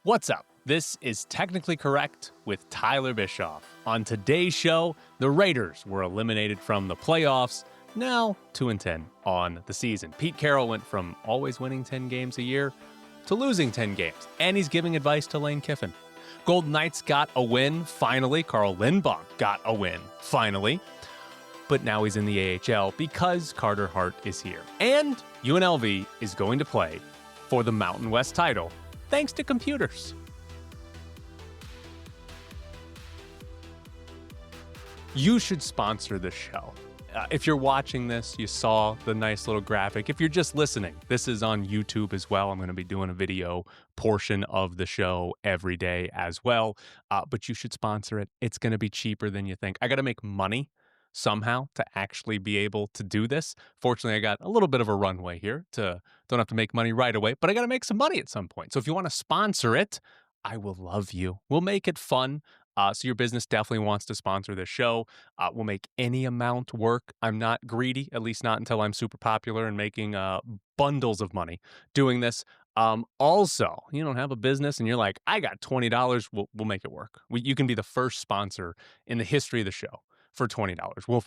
What's up? This is Technically Correct with Tyler Bischoff. On today's show, the Raiders were eliminated from the playoffs, now 2-10 on the season. Pete Carroll went from always winning 10 games a year to losing 10 games, and he's giving advice to Lane Kiffin. Golden Knights got a win, finally. Carl Lindbaum got a win, finally. But now he's in the AHL because Carter Hart is here. And UNLV is going to play for the Mountain West title, thanks to computers. You should sponsor the show. If you're watching this, you saw the nice little graphic. If you're just listening, this is on YouTube as well. I'm going to be doing a video portion of the show every day as well. But you should sponsor it. It's going to be cheaper than you think. I got to make money somehow to actually be able to do this. Fortunately, I got a little bit of a runway here don't have to make money right away, but I got to make some money at some point. So if you want to sponsor it, I will love you. We'll make it fun. So your business definitely wants to sponsor this show. We'll make any amount work. I'm not greedy, at least not until I'm super popular and making bundles of money doing this. Also, you don't have a business and you're like, I got $20. We'll make it work. You can be the first sponsor in the history of the show for $20.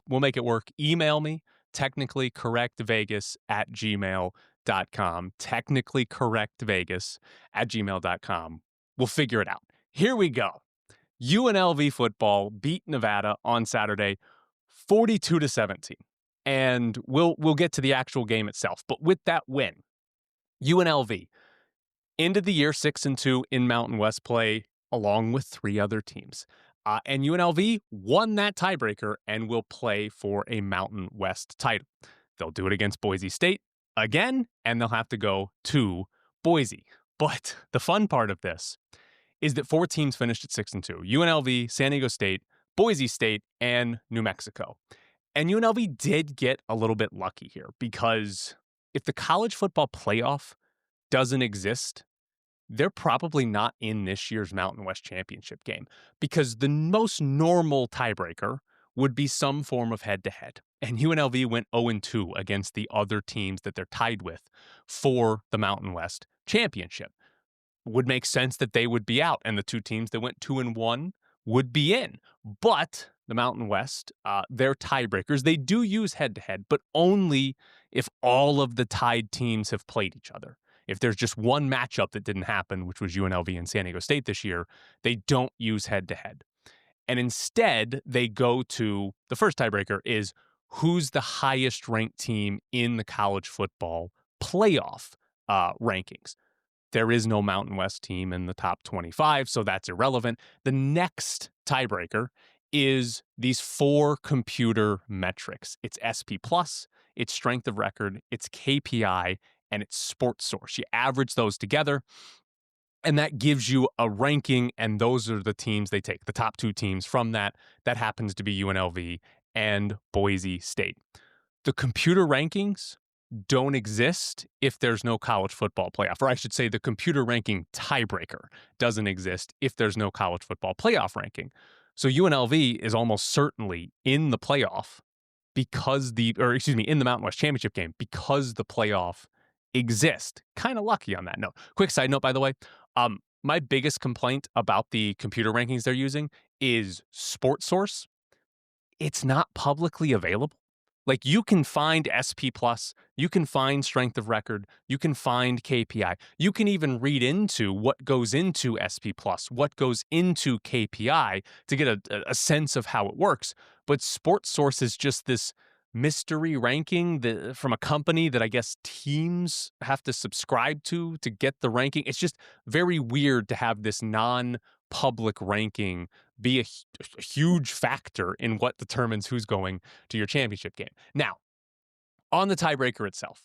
We'll make it work. Email me, technicallycorrectvegas@gmail.com. Technicallycorrectvegas@gmail.com. We'll figure it out. Here we go. UNLV football beat Nevada on Saturday 42-17. And we'll get to the actual game itself. But with that win, UNLV ended the year 6-2 in Mountain West play along with 3 other teams. And UNLV won that tiebreaker and will play for a Mountain West title. They'll do it against Boise State again, and they'll have to go to Boise. But the fun part of this is that 4 teams finished at 6-2. UNLV, San Diego State, Boise State, and New Mexico. And UNLV did get a little bit lucky here because if the college football playoff doesn't exist, they're probably not in this year's Mountain West Championship game because the most normal tiebreaker would be some form of head-to-head. And UNLV went 0-2 against the other teams that they're tied with for the Mountain West Championship. Would make sense that they would be out, and the 2 teams that went 2-1 would be in. But the Mountain West, they're tiebreakers. They do use head-to-head, but only if all of the tied teams have played each other. If there's just one matchup that didn't happen, which was UNLV and San Diego State this year, they don't use head-to-head. And instead, they go to the first tiebreaker is who's the highest ranked team in the college football playoff rankings. There is no Mountain West team in the top 25, so that's irrelevant. The next tiebreaker is these 4 computer metrics. It's SP+, it's strength of record, it's KPI, and it's sports source. You average those together, and that gives you a ranking, and those are the teams they take, the top 2 teams from that. That happens to be UNLV and Boise State. The computer rankings don't exist if there's no college football playoff, or I should say the computer ranking tiebreaker doesn't exist if there's no college football playoff ranking. So UNLV is almost certainly in the playoff in the Mountain West Championship game because the playoff exists. Kind of lucky on that note. Quick side note, by the way, my biggest complaint about the computer rankings they're using is Sports Source. It's not publicly available. Like you can find SP+, you can find strength of record, you can find KPI. You can even read into what goes into SP+, what goes into KPI to get a sense of how it works. But Sports Source is just this mystery ranking from a company that I guess teams have to subscribe to get the ranking. It's just very weird to have this non-public ranking be a huge factor in what determines who's going to your championship game. Now, on the tiebreaker itself,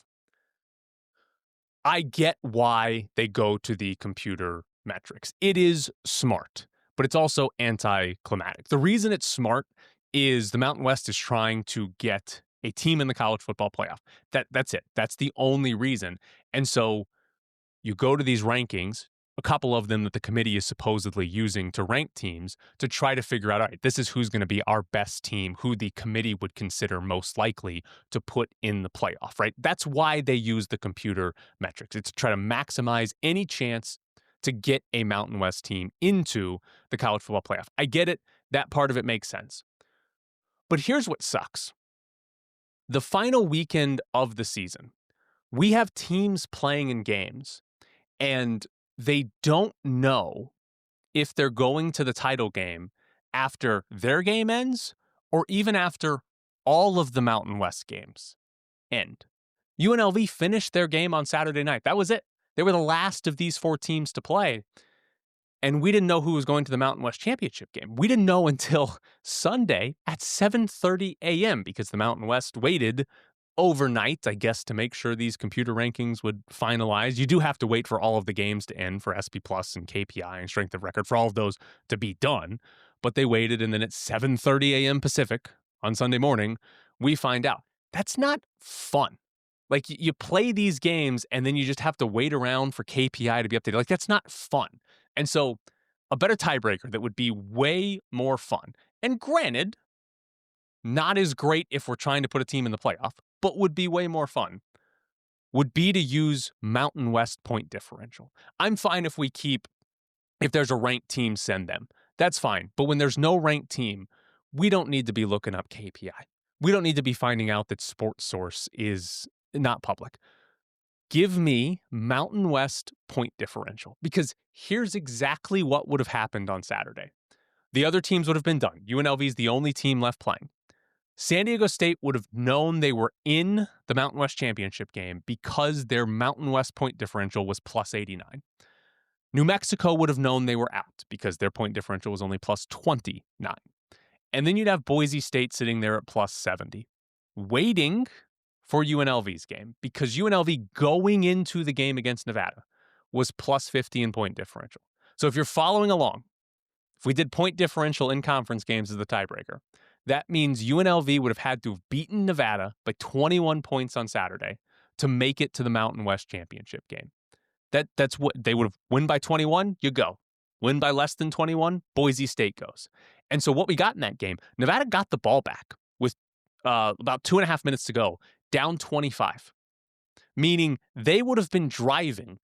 I get why they go to the computer metrics. It is smart, but it's also anticlimactic. The reason it's smart is the Mountain West is trying to get a team in the college football playoff. That's it. That's the only reason. And so you go to these rankings, a couple of them that the committee is supposedly using to rank teams to try to figure out, all right, this is who's going to be our best team, who the committee would consider most likely to put in the playoff, right? That's why they use the computer metrics. It's to try to maximize any chance to get a Mountain West team into the college football playoff. I get it. That part of it makes sense. But here's what sucks. The final weekend of the season, we have teams playing in games, and they don't know if they're going to the title game after their game ends or even after all of the Mountain West games end. UNLV finished their game on Saturday night. That was it. They were the last of these 4 teams to play. And we didn't know who was going to the Mountain West Championship game. We didn't know until Sunday at 7:30 a.m. because the Mountain West waited overnight, I guess, to make sure these computer rankings would finalize. You do have to wait for all of the games to end for SP Plus and KPI and Strength of Record for all of those to be done. But they waited, and then at 7:30 a.m. Pacific on Sunday morning, we find out. That's not fun. Like, you play these games, and then you just have to wait around for KPI to be updated. Like, that's not fun. And so a better tiebreaker that would be way more fun, and granted, not as great if we're trying to put a team in the playoff, but would be way more fun, would be to use Mountain West point differential. I'm fine if if there's a ranked team, send them. That's fine. But when there's no ranked team, we don't need to be looking up KPI. We don't need to be finding out that Sports Source is not public. Give me Mountain West point differential, because here's exactly what would have happened on Saturday. The other teams would have been done. UNLV is the only team left playing. San Diego State would have known they were in the Mountain West Championship game because their Mountain West point differential was plus 89. New Mexico would have known they were out because their point differential was only plus 29. And then you'd have Boise State sitting there at plus 70, waiting for UNLV's game, because UNLV going into the game against Nevada was plus 50 in point differential. So if you're following along, if we did point differential in conference games as the tiebreaker, that means UNLV would have had to have beaten Nevada by 21 points on Saturday to make it to the Mountain West Championship game. That's what they would have. Win by 21, you go. Win by less than 21, Boise State goes. And so what we got in that game, Nevada got the ball back with about 2.5 minutes to go, down 25, meaning they would have been driving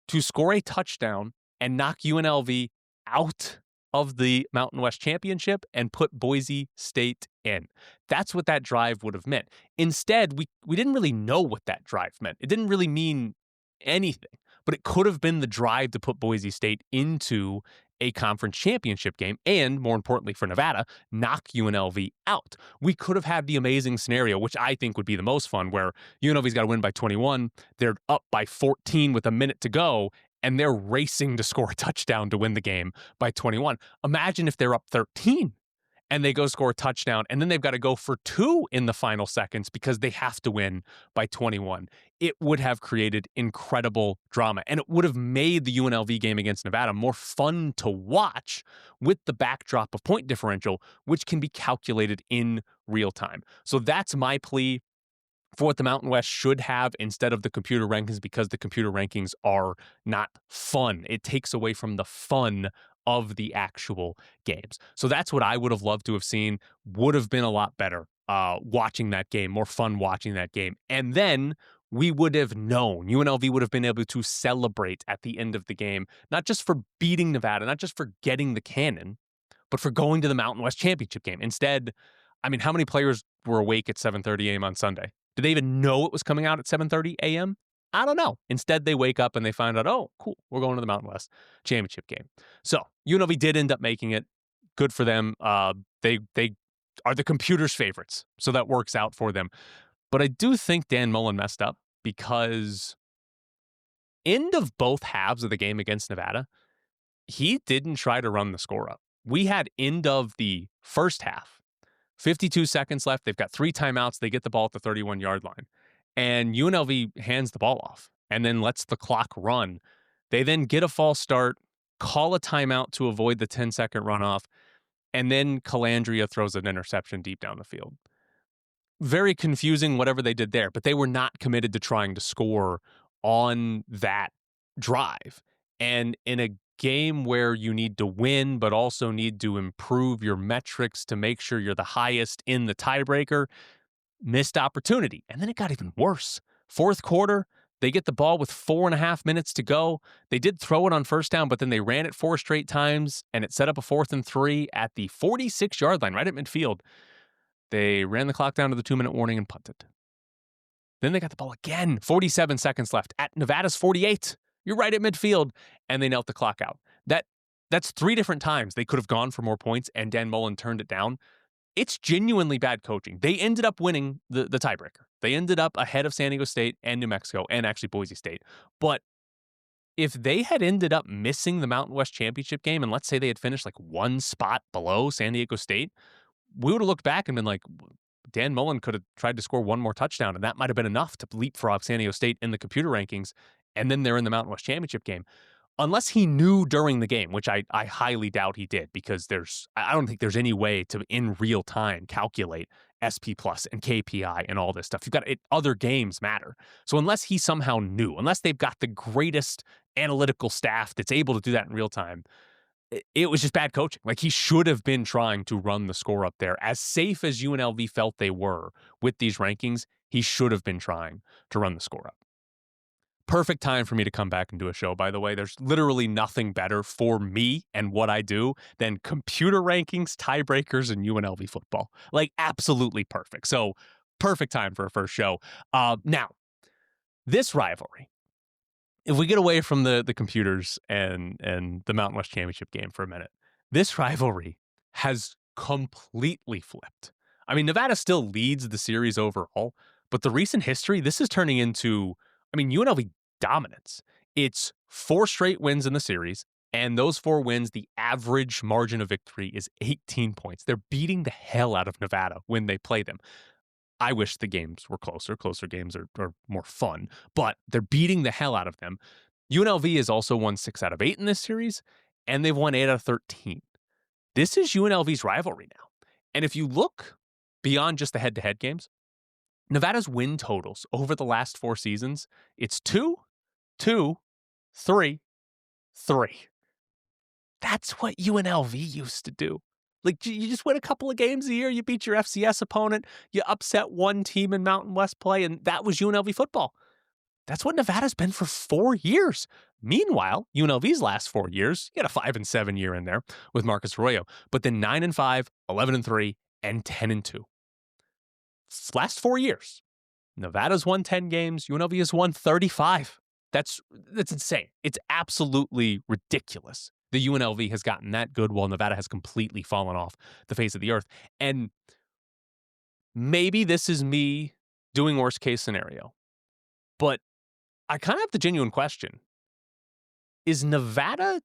to score a touchdown and knock UNLV out of the Mountain West Championship and put Boise State in. That's what that drive would have meant. Instead, we didn't really know what that drive meant. It didn't really mean anything, but it could have been the drive to put Boise State into a conference championship game and, more importantly for Nevada, knock UNLV out. We could have had the amazing scenario, which I think would be the most fun, where UNLV's got to win by 21, they're up by 14 with a minute to go, and they're racing to score a touchdown to win the game by 21. Imagine if they're up 13 and they go score a touchdown, and then they've got to go for 2 in the final seconds because they have to win by 21. It would have created incredible drama, and it would have made the UNLV game against Nevada more fun to watch with the backdrop of point differential, which can be calculated in real time. So that's my plea for what the Mountain West should have instead of the computer rankings, because the computer rankings are not fun. It takes away from the fun of the actual games. So that's what I would have loved to have seen. Would have been a lot better watching that game, more fun watching that game. And then we would have known, UNLV would have been able to celebrate at the end of the game, not just for beating Nevada, not just for getting the cannon, but for going to the Mountain West Championship game. Instead, I mean, how many players were awake at 7:30 a.m. on Sunday? Did they even know it was coming out at 7:30 a.m.? I don't know. Instead, they wake up and they find out, oh, cool, we're going to the Mountain West Championship game. So UNLV did end up making it. Good for them. They are the computer's favorites, so that works out for them. But I do think Dan Mullen messed up, because end of both halves of the game against Nevada, he didn't try to run the score up. We had end of the first half, 52 seconds left. They've got 3 timeouts. They get the ball at the 31-yard line. And UNLV hands the ball off and then lets the clock run. They then get a false start, call a timeout to avoid the 10-second runoff, and then Calandria throws an interception deep down the field. Very confusing, whatever they did there, but they were not committed to trying to score on that drive. And in a game where you need to win, but also need to improve your metrics to make sure you're the highest in the tiebreaker, missed opportunity. And then it got even worse. Fourth quarter, They get the ball with 4.5 minutes to go. They did throw it on first down, but then they ran it 4 straight times, and it set up a 4th and 3 at the 46-yard line, right at midfield. They ran the clock down to the 2-minute warning and punted. Then they got the ball again, 47 seconds left at Nevada's 48. You're right at midfield, and they knelt the clock out. That's 3 different times they could have gone for more points, and Dan Mullen turned it down. It's genuinely bad coaching. They ended up winning the tiebreaker. They ended up ahead of San Diego State and New Mexico, and actually Boise State. But if they had ended up missing the Mountain West Championship game, and let's say they had finished like 1 spot below San Diego State, we would have looked back and been like, Dan Mullen could have tried to score 1 more touchdown, and that might have been enough to leapfrog San Diego State in the computer rankings, and then they're in the Mountain West Championship game. Unless he knew during the game, which I highly doubt he did, because I don't think there's any way to, in real time, calculate SP plus and KPI and all this stuff. You've got other games matter. So unless he somehow knew, unless they've got the greatest analytical staff that's able to do that in real time, it was just bad coaching. Like, he should have been trying to run the score up there. As safe as UNLV felt they were with these rankings, he should have been trying to run the score up. Perfect time for me to come back and do a show, by the way. There's literally nothing better for me and what I do than computer rankings, tiebreakers, and UNLV football. Like, absolutely perfect. So, perfect time for a first show. Now, this rivalry, if we get away from the computers and the Mountain West Championship game for a minute, this rivalry has completely flipped. I mean, Nevada still leads the series overall, but the recent history, this is turning into, UNLV dominance. It's 4 straight wins in the series, and those 4 wins, the average margin of victory is 18 points. They're beating the hell out of Nevada when they play them. I wish the games were closer. Closer games are more fun, but they're beating the hell out of them. UNLV has also won 6 out of 8 in this series, and they've won 8 out of 13. This is UNLV's rivalry now. And if you look beyond just the head-to-head games, Nevada's win totals over the last 4 seasons, it's 2, 2, 3, 3. That's what UNLV used to do. Like, you just win a couple of games a year, you beat your FCS opponent, you upset one team in Mountain West play, and that was UNLV football. That's what Nevada's been for 4 years. Meanwhile, UNLV's last 4 years, you got a 5-7 year in there with Marcus Arroyo, but then 9-5, 11-3, and 10-2. Last 4 years, Nevada's won 10 games, UNLV has won 35. That's insane. It's absolutely ridiculous. The UNLV has gotten that good while Nevada has completely fallen off the face of the earth. And maybe this is me doing worst case scenario, but I kind of have the genuine question. Is Nevada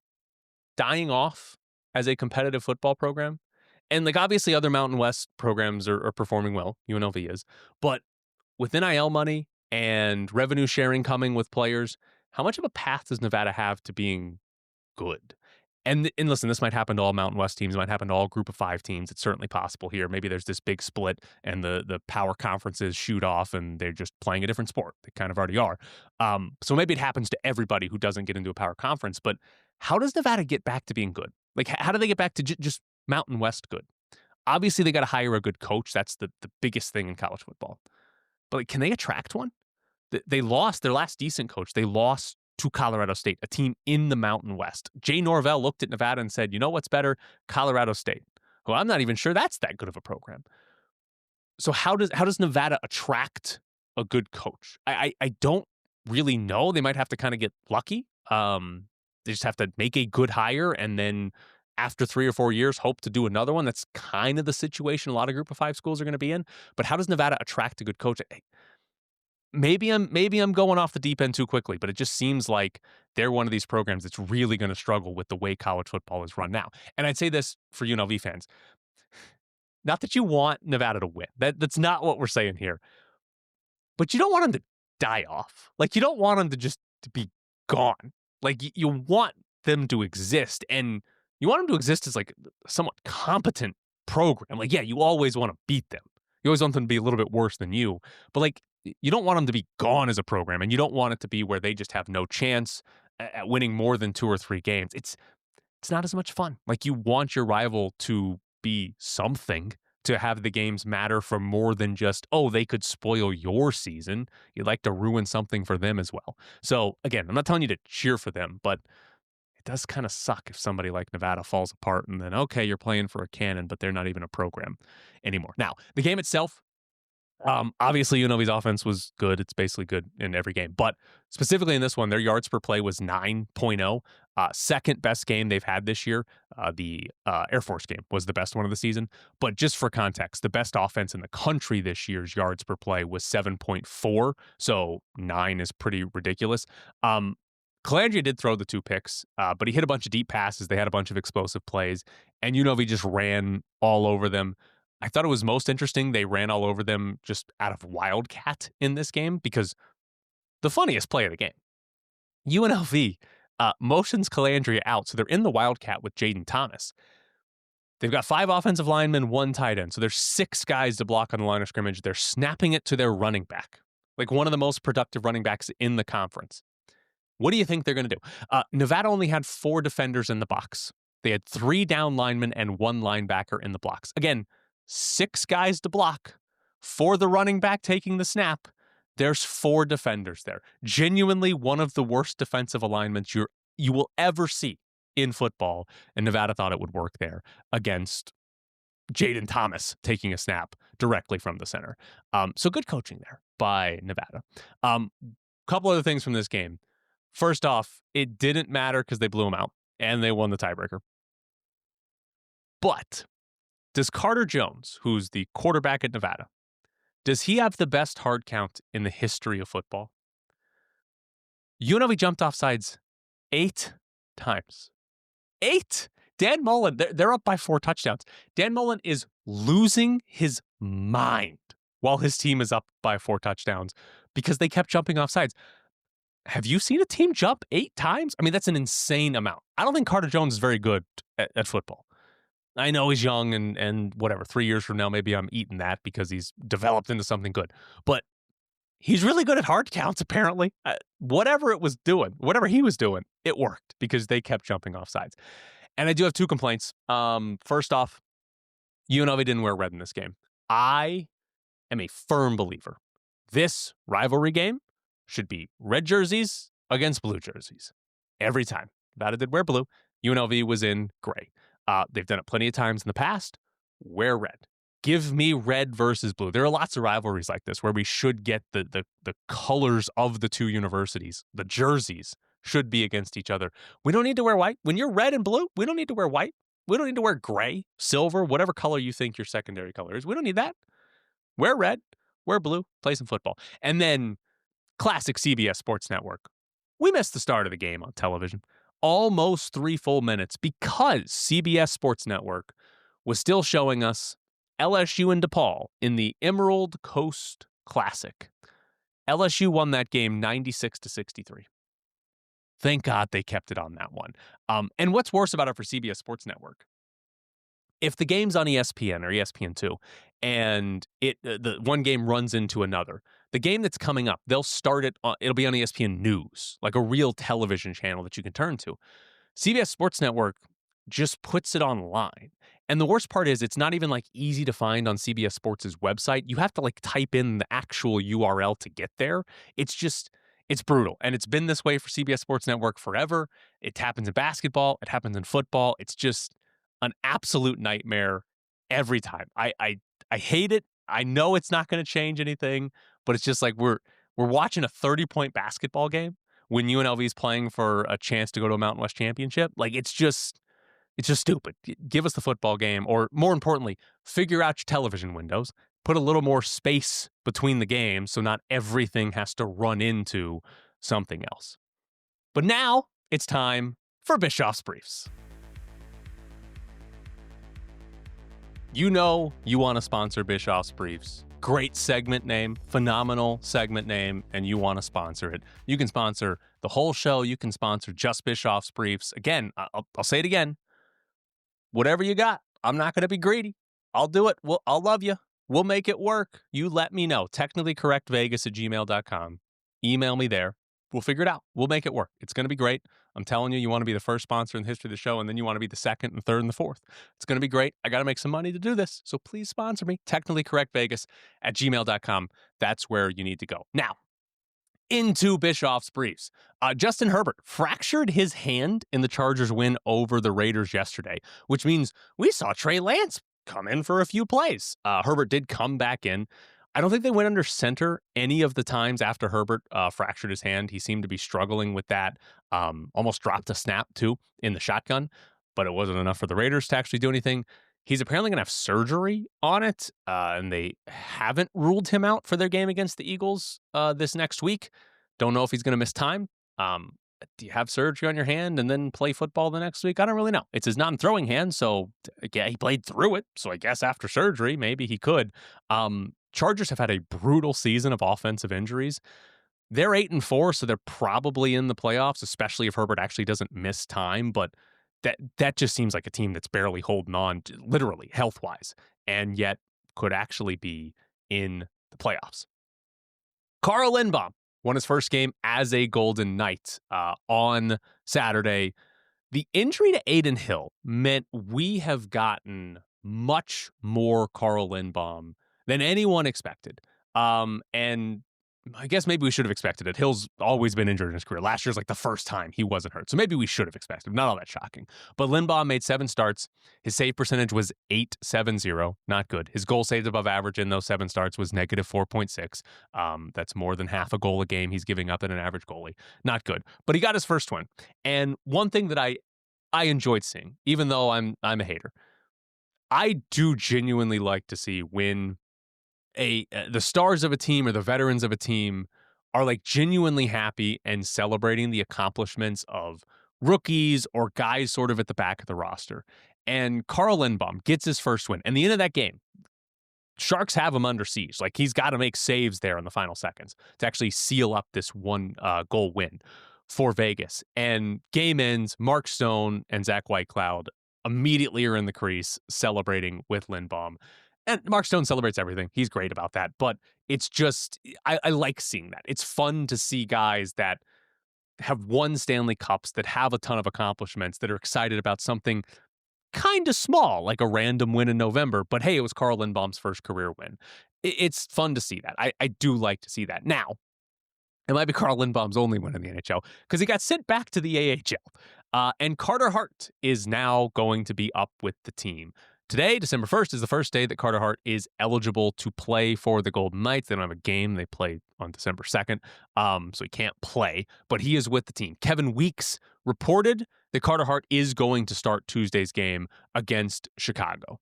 dying off as a competitive football program? And like, obviously other Mountain West programs are performing well. UNLV is. But with NIL money and revenue sharing coming with players, how much of a path does Nevada have to being good? And listen, this might happen to all Mountain West teams. It might happen to all Group of 5 teams. It's certainly possible here. Maybe there's this big split and the power conferences shoot off and they're just playing a different sport. They kind of already are. So maybe it happens to everybody who doesn't get into a power conference. But how does Nevada get back to being good? Like, how do they get back to just Mountain West good? Obviously, they got to hire a good coach. That's the biggest thing in college football. But like, can they attract one? They lost their last decent coach. They lost to Colorado State, a team in the Mountain West. Jay Norvell looked at Nevada and said, you know what's better? Colorado State. Well, I'm not even sure that's that good of a program. So how does Nevada attract a good coach? I don't really know. They might have to kind of get lucky. They just have to make a good hire and then after 3 or 4 years, hope to do another one. That's kind of the situation a lot of Group of 5 schools are going to be in. But how does Nevada attract a good coach? Maybe I'm going off the deep end too quickly, but it just seems like they're one of these programs that's really going to struggle with the way college football is run now. And I'd say this for UNLV fans. Not that you want Nevada to win. That's not what we're saying here. But you don't want them to die off. Like, you don't want them to be gone. Like, you want them to exist. And you want them to exist as like a somewhat competent program. Like, yeah, you always want to beat them. You always want them to be a little bit worse than you. But like, you don't want them to be gone as a program, and you don't want it to be where they just have no chance at winning more than 2 or 3 games. It's not as much fun. Like, you want your rival to be something, to have the games matter for more than just, oh, they could spoil your season. You'd like to ruin something for them as well. So again, I'm not telling you to cheer for them, but it does kind of suck if somebody like Nevada falls apart and then, okay, you're playing for a cannon, but they're not even a program anymore. Now, the game itself, obviously, UNLV's offense was good. It's basically good in every game. But specifically in this one, their yards per play was 9.0. Second best game they've had this year. The Air Force game was the best one of the season. But just for context, the best offense in the country this year's yards per play was 7.4. So 9 is pretty ridiculous. Calandria did throw the 2 picks, but he hit a bunch of deep passes. They had a bunch of explosive plays, and UNLV just ran all over them. I thought it was most interesting they ran all over them just out of Wildcat in this game because the funniest play of the game, UNLV motions Calandria out. So they're in the Wildcat with Jaden Thomas. They've got 5 offensive linemen, 1 tight end. So there's 6 guys to block on the line of scrimmage. They're snapping it to their running back, like one of the most productive running backs in the conference. What do you think they're going to do? Nevada only had 4 defenders in the box. They had 3 down linemen and 1 linebacker in the blocks. Again, 6 guys to block for the running back taking the snap. There's 4 defenders there. Genuinely one of the worst defensive alignments you will ever see in football. And Nevada thought it would work there against Jaden Thomas taking a snap directly from the center. So good coaching there by Nevada. Couple other things from this game. First off, it didn't matter because they blew them out and they won the tiebreaker. But does Carter Jones, who's the quarterback at Nevada, does he have the best hard count in the history of football? UNLV jumped off sides 8 times. 8! Dan Mullen, they're up by 4 touchdowns. Dan Mullen is losing his mind while his team is up by 4 touchdowns because they kept jumping off sides. Have you seen a team jump 8 times? I mean, that's an insane amount. I don't think Carter Jones is very good at football. I know he's young and whatever, 3 years from now, maybe I'm eating that because he's developed into something good. But he's really good at hard counts, apparently. Whatever he was doing, it worked because they kept jumping off sides. And I do have 2 complaints. First off, UNLV didn't wear red in this game. I am a firm believer. This rivalry game should be red jerseys against blue jerseys. Every time. Nevada did wear blue. UNLV was in gray. They've done it plenty of times in the past. Wear red. Give me red versus blue. There are lots of rivalries like this where we should get the colors of the 2 universities. The jerseys should be against each other. We don't need to wear white. When you're red and blue, we don't need to wear white. We don't need to wear gray, silver, whatever color you think your secondary color is. We don't need that. Wear red, wear blue, play some football. And then classic CBS Sports Network. We missed the start of the game on television. Almost 3 full minutes because CBS Sports Network was still showing us LSU and DePaul in the Emerald Coast Classic. LSU won that game 96-63. Thank God they kept it on that one. And what's worse about it for CBS Sports Network? If the game's on ESPN or ESPN2 and the one game runs into another, the game that's coming up, they'll start it it'll be on ESPN News, like a real television channel that you can turn to. CBS Sports Network just puts it online. And the worst part is it's not even like easy to find on CBS Sports' website. You have to like type in the actual URL to get there. It's brutal. And it's been this way for CBS Sports Network forever. It happens in basketball. It happens in football. It's just an absolute nightmare every time. I hate it. I know it's not going to change anything, but it's just like we're watching a 30-point basketball game when UNLV is playing for a chance to go to a Mountain West championship. Like it's just stupid. Give us the football game, or more importantly, figure out your television windows. Put a little more space between the games so not everything has to run into something else. But now it's time for Bischoff's Briefs. You know you want to sponsor Bischoff's Briefs. Great segment name, phenomenal segment name, and you want to sponsor it. You can sponsor the whole show. You can sponsor just Bischoff's Briefs. Again, I'll say it again. Whatever you got, I'm not going to be greedy. I'll do it. I'll love you. We'll make it work. You let me know. Technicallycorrectvegas@gmail.com. Email me there. We'll figure it out. We'll make it work. It's going to be great. I'm telling you, you want to be the first sponsor in the history of the show, and then you want to be the second and third and the fourth. It's going to be great. I got to make some money to do this. So please sponsor me. Technically correct Vegas at gmail.com. That's where you need to go. Now, into Bischoff's briefs. Justin Herbert fractured his hand in the Chargers' win over the Raiders yesterday, which means we saw Trey Lance come in for a few plays. Herbert did come back in. I don't think they went under center any of the times after Herbert fractured his hand. He seemed to be struggling with that. Almost dropped a snap, too, in the shotgun, but it wasn't enough for the Raiders to actually do anything. He's apparently going to have surgery on it, and they haven't ruled him out for their game against the Eagles this next week. Don't know if he's going to miss time. Do you have surgery on your hand and then play football the next week? I don't really know. It's his non-throwing hand, so yeah, he played through it. So I guess after surgery, maybe he could. Chargers have had a brutal season of offensive injuries. They're 8-4, so they're probably in the playoffs, especially if Herbert actually doesn't miss time. But that just seems like a team that's barely holding on, literally health-wise, and yet could actually be in the playoffs. Carl Lindbaum won his first game as a Golden Knight on Saturday. The injury to Aiden Hill meant we have gotten much more Carl Lindbaum than anyone expected. And I guess maybe we should have expected it. Hill's always been injured in his career. Last year's like the first time he wasn't hurt. So maybe we should have expected. Not all that shocking. But Lindbaum made 7 starts. His save percentage was .870. Not good. His goal saved above average in those 7 starts was negative 4.6. That's more than half a goal a game he's giving up in an average goalie. Not good. But he got his first win. And one thing that I enjoyed seeing, even though I'm a hater, I do genuinely like to see when the stars of a team or the veterans of a team are like genuinely happy and celebrating the accomplishments of rookies or guys sort of at the back of the roster. And Carl Lindbaum gets his first win. And the end of that game, Sharks have him under siege. Like he's got to make saves there in the final seconds to actually seal up this one goal win for Vegas. And game ends, Mark Stone and Zach Whitecloud immediately are in the crease celebrating with Lindbaum. And Mark Stone celebrates everything. He's great about that. But it's just, I like seeing that. It's fun to see guys that have won Stanley Cups, that have a ton of accomplishments, that are excited about something kind of small, like a random win in November. But hey, it was Carl Lindbaum's first career win. It's fun to see that. I do like to see that. Now, it might be Carl Lindbaum's only win in the NHL because he got sent back to the AHL. And Carter Hart is now going to be up with the team. Today, December 1st, is the first day that Carter Hart is eligible to play for the Golden Knights. They don't have a game. They play on December 2nd, so he can't play, but he is with the team. Kevin Weeks reported that Carter Hart is going to start Tuesday's game against Chicago.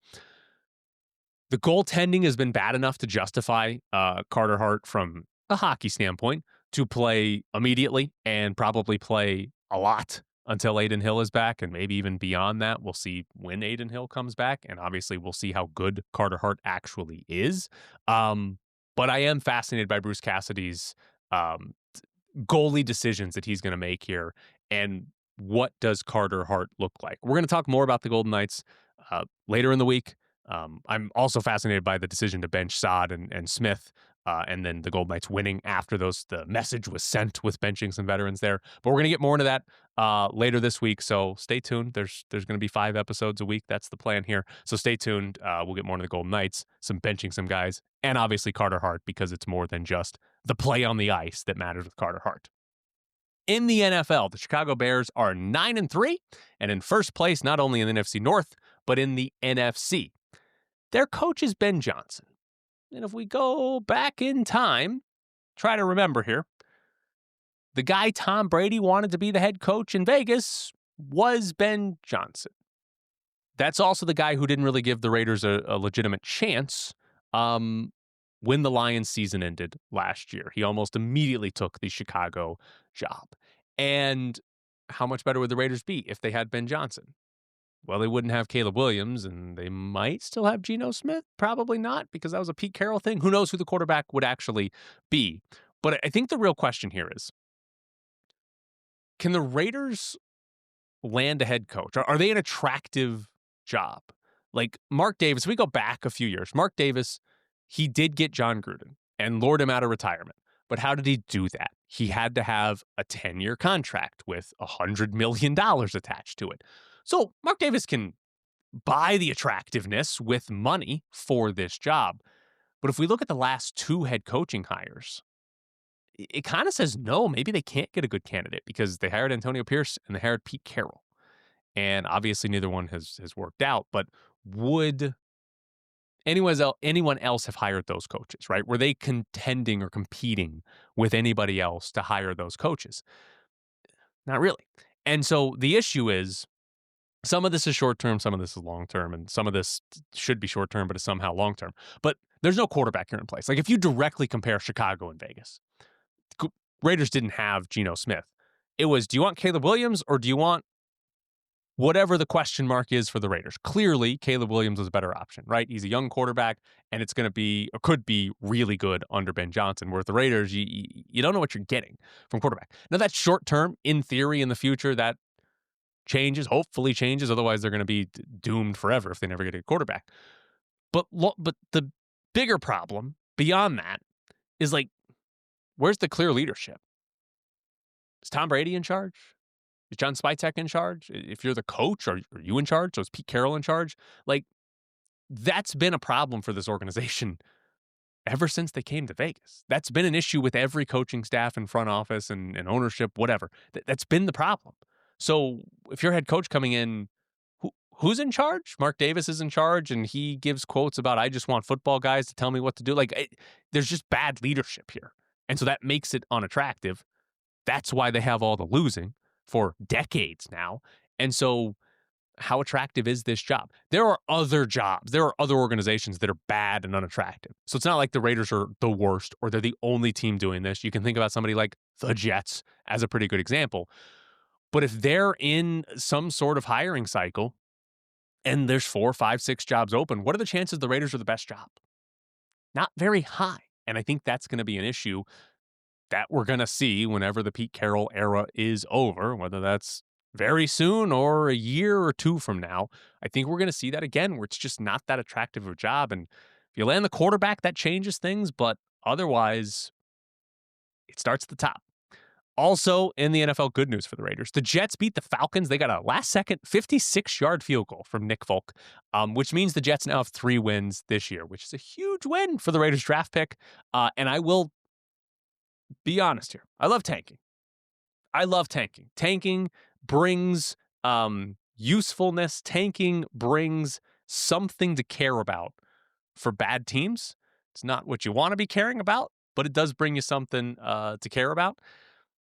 The goaltending has been bad enough to justify Carter Hart from a hockey standpoint to play immediately and probably play a lot until Aiden Hill is back, and maybe even beyond that. We'll see when Aiden Hill comes back, and obviously we'll see how good Carter Hart actually is. But I am fascinated by Bruce Cassidy's goalie decisions that he's going to make here, and what does Carter Hart look like? We're going to talk more about the Golden Knights later in the week. I'm also fascinated by the decision to bench Saad and Smith, and then the Golden Knights winning after the message was sent with benching some veterans there. But we're going to get more into that later this week, so stay tuned. There's going to be 5 episodes a week. That's the plan here. So stay tuned. We'll get more into the Golden Knights, some benching some guys, and obviously Carter Hart, because it's more than just the play on the ice that matters with Carter Hart. In the NFL, the Chicago Bears are 9-3 and in first place not only in the NFC North, but in the NFC. Their coach is Ben Johnson. And if we go back in time, try to remember here, the guy Tom Brady wanted to be the head coach in Vegas was Ben Johnson. That's also the guy who didn't really give the Raiders a legitimate chance when the Lions season ended last year. He almost immediately took the Chicago job. And how much better would the Raiders be if they had Ben Johnson? Well, they wouldn't have Caleb Williams, and they might still have Geno Smith. Probably not, because that was a Pete Carroll thing. Who knows who the quarterback would actually be? But I think the real question here is, can the Raiders land a head coach? Are they an attractive job? Like Mark Davis, if we go back a few years, Mark Davis, he did get John Gruden and lured him out of retirement. But how did he do that? he had to have a 10-year contract with $100 million attached to it. So Mark Davis can buy the attractiveness with money for this job. But if we look at the last two head coaching hires, it kind of says no, maybe they can't get a good candidate because they hired Antonio Pierce and they hired Pete Carroll. And obviously neither one has worked out. But would anyone else have hired those coaches, right? Were they contending or competing with anybody else to hire those coaches? Not really. And so the issue is some of this is short term, some of this is long term, and some of this should be short term, but is somehow long term. But there's no quarterback here in place. Like if you directly compare Chicago and Vegas, Raiders didn't have Geno Smith. It was, do you want Caleb Williams or do you want whatever the question mark is for the Raiders? Clearly, Caleb Williams was a better option, right? He's a young quarterback, and it's going to be, or could be, really good under Ben Johnson. Where with the Raiders, you don't know what you're getting from quarterback. Now, that's short term. In theory, in the future, that changes, hopefully changes. Otherwise, they're going to be doomed forever if they never get a quarterback. But the bigger problem beyond that is like, where's the clear leadership? Is Tom Brady in charge? Is John Spytek in charge? If you're the coach, are you in charge? So is Pete Carroll in charge? Like, that's been a problem for this organization ever since they came to Vegas. That's been an issue with every coaching staff and front office and ownership, whatever. That's been the problem. So if you're head coach coming in, who's in charge? Mark Davis is in charge, and he gives quotes about, I just want football guys to tell me what to do. Like, there's just bad leadership here. And so that makes it unattractive. That's why they have all the losing for decades now. And so how attractive is this job? There are other jobs. There are other organizations that are bad and unattractive. So it's not like the Raiders are the worst or they're the only team doing this. You can think about somebody like the Jets as a pretty good example. But if they're in some sort of hiring cycle and there's 4, 5, 6 jobs open, what are the chances the Raiders are the best job? Not very high. And I think that's going to be an issue that we're going to see whenever the Pete Carroll era is over, whether that's very soon or a year or two from now. I think we're going to see that again, where it's just not that attractive of a job. And if you land the quarterback, that changes things. But otherwise, it starts at the top. Also in the NFL, good news for the Raiders. The Jets beat the Falcons. They got a last-second 56-yard field goal from Nick Folk, which means the Jets now have 3 wins this year, which is a huge win for the Raiders draft pick. And I will be honest here. I love tanking. Tanking brings usefulness. Tanking brings something to care about for bad teams. It's not what you want to be caring about, but it does bring you something to care about.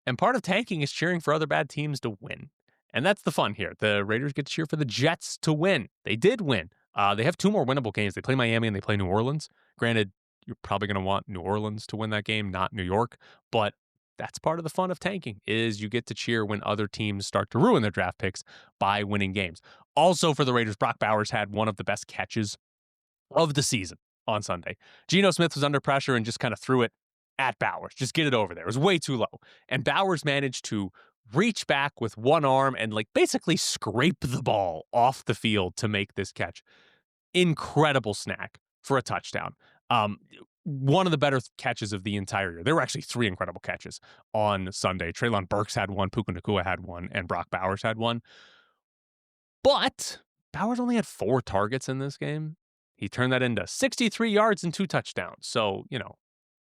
And part of tanking is cheering for other bad teams to win. And that's the fun here. The Raiders get to cheer for the Jets to win. They did win. They have 2 more winnable games. They play Miami and they play New Orleans. Granted, you're probably going to want New Orleans to win that game, not New York. But that's part of the fun of tanking, is you get to cheer when other teams start to ruin their draft picks by winning games. Also for the Raiders, Brock Bowers had one of the best catches of the season on Sunday. Geno Smith was under pressure and just kind of threw it at Bowers. Just get it over there. It was way too low. And Bowers managed to reach back with one arm and basically scrape the ball off the field to make this catch. Incredible snack for a touchdown. One of the better catches of the entire year. There were actually 3 incredible catches on Sunday. Treylon Burks had one, Puka Nacua had one, and Brock Bowers had one. But Bowers only had 4 targets in this game. He turned that into 63 yards and 2 touchdowns. So,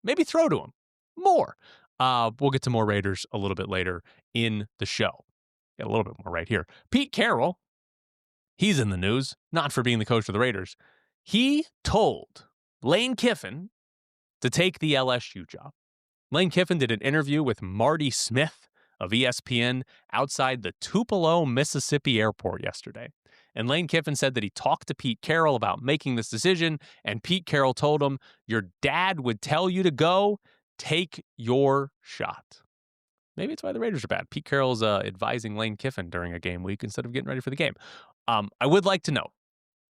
maybe throw to him more. We'll get to more Raiders a little bit later in the show. Get a little bit more right here. Pete Carroll, he's in the news, not for being the coach of the Raiders. He told Lane Kiffin to take the LSU job. Lane Kiffin did an interview with Marty Smith of ESPN outside the Tupelo, Mississippi airport yesterday. And Lane Kiffin said that he talked to Pete Carroll about making this decision, and Pete Carroll told him, your dad would tell you to go, take your shot. Maybe it's why the Raiders are bad. Pete Carroll's advising Lane Kiffin during a game week instead of getting ready for the game. I would like to know,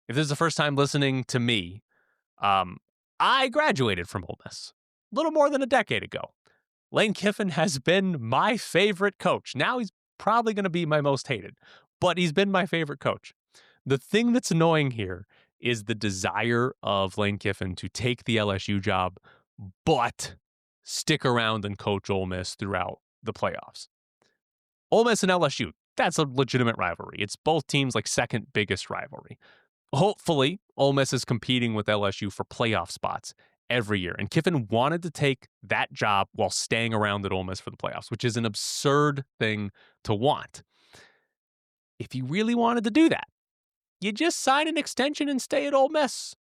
if this is the first time listening to me, I graduated from Ole Miss a little more than a decade ago. Lane Kiffin has been my favorite coach. Now he's probably going to be my most hated, but he's been my favorite coach. The thing that's annoying here is the desire of Lane Kiffin to take the LSU job, but stick around and coach Ole Miss throughout the playoffs. Ole Miss and LSU, that's a legitimate rivalry. It's both teams' like second biggest rivalry. Hopefully, Ole Miss is competing with LSU for playoff spots every year. And Kiffin wanted to take that job while staying around at Ole Miss for the playoffs, which is an absurd thing to want. If you really wanted to do that, you just sign an extension and stay at Ole Miss.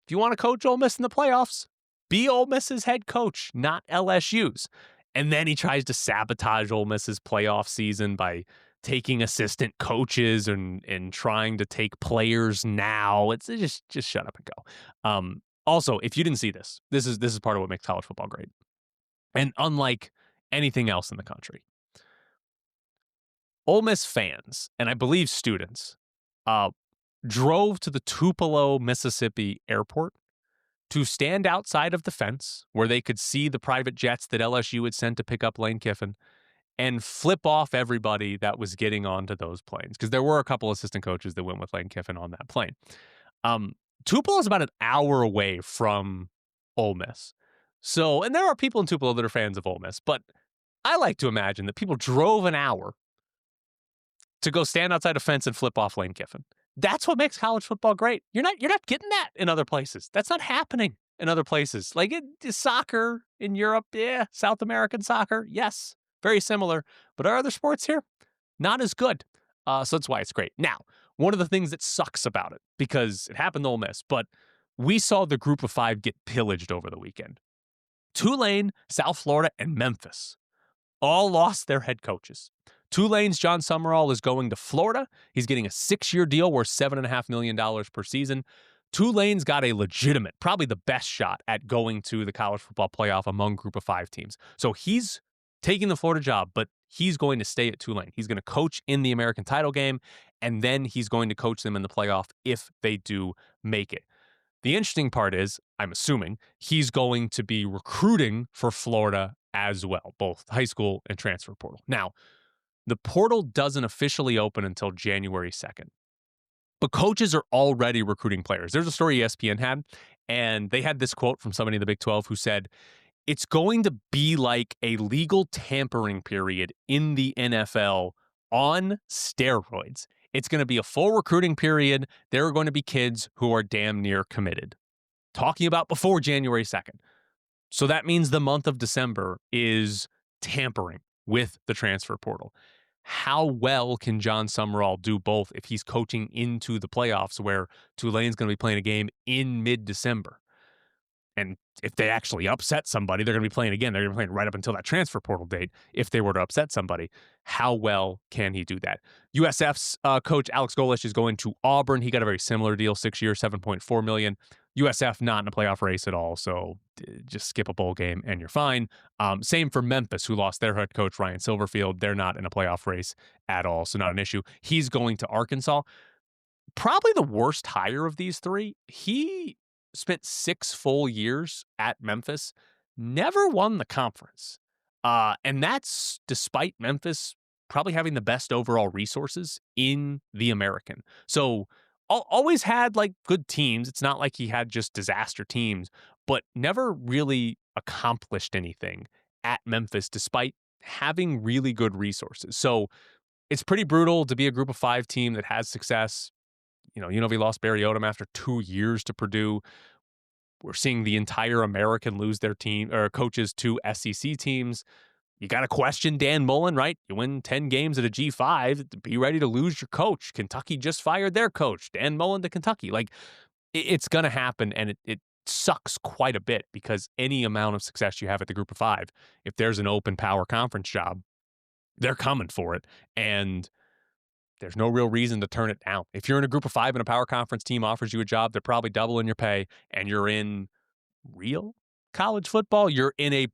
If you want to coach Ole Miss in the playoffs, be Ole Miss's head coach, not LSU's. And then he tries to sabotage Ole Miss's playoff season by taking assistant coaches and trying to take players now. It's just shut up and go. Also, if you didn't see this, this is part of what makes college football great. And unlike anything else in the country, Ole Miss fans, and I believe students, drove to the Tupelo, Mississippi airport to stand outside of the fence where they could see the private jets that LSU had sent to pick up Lane Kiffin and flip off everybody that was getting onto those planes. Because there were a couple assistant coaches that went with Lane Kiffin on that plane. Tupelo is about an hour away from Ole Miss. So, and there are people in Tupelo that are fans of Ole Miss, but I like to imagine that people drove an hour to go stand outside a fence and flip off Lane Kiffin. That's what makes college football great. You're not getting that in other places. That's not happening in other places. Like soccer in Europe, yeah, South American soccer, yes, very similar. But our other sports here, not as good. So that's why it's great. Now, one of the things that sucks about it, because it happened to Ole Miss, but we saw the group of five get pillaged over the weekend. Tulane, South Florida, and Memphis all lost their head coaches. Tulane's John Summerall is going to Florida. He's getting a 6-year deal worth $7.5 million per season. Tulane's got a legitimate, probably the best shot at going to the college football playoff among group of five teams. So he's taking the Florida job, but he's going to stay at Tulane. He's going to coach in the American title game, and then he's going to coach them in the playoff if they do make it. The interesting part is, I'm assuming, he's going to be recruiting for Florida as well, both high school and transfer portal. Now, the portal doesn't officially open until January 2nd. But coaches are already recruiting players. There's a story ESPN had, and they had this quote from somebody in the Big 12 who said, it's going to be like a legal tampering period in the NFL on steroids. It's going to be a full recruiting period. There are going to be kids who are damn near committed. Talking about before January 2nd. So that means the month of December is tampering with the transfer portal. How well can John Summerall do both if he's coaching into the playoffs where Tulane's going to be playing a game in mid-December? And if they actually upset somebody, they're going to be playing again. They're going to be playing right up until that transfer portal date if they were to upset somebody. How well can he do that? USF's coach Alex Golish is going to Auburn. He got a very similar deal, 6 years, $7.4 million. USF not in a playoff race at all, so just skip a bowl game and you're fine. Same for Memphis, who lost their head coach, Ryan Silverfield. They're not in a playoff race at all, so not an issue. He's going to Arkansas. Probably the worst hire of these three. He spent 6 full years at Memphis, never won the conference. And that's despite Memphis probably having the best overall resources in the American. So always had like good teams. It's not like he had just disaster teams, but never really accomplished anything at Memphis despite having really good resources. So it's pretty brutal to be a group of five team that has success. You know, UNLV lost Barry Odom after 2 years to Purdue. We're seeing the entire American lose their team or coaches to SEC teams. You got to question Dan Mullen, right? You win 10 games at a G5, be ready to lose your coach. Kentucky just fired their coach, Dan Mullen to Kentucky. Like, it's going to happen, and it sucks quite a bit because any amount of success you have at the group of five, if there's an open power conference job, they're coming for it. And there's no real reason to turn it down. If you're in a group of five and a power conference team offers you a job, they're probably doubling your pay, and you're in real college football. You're in a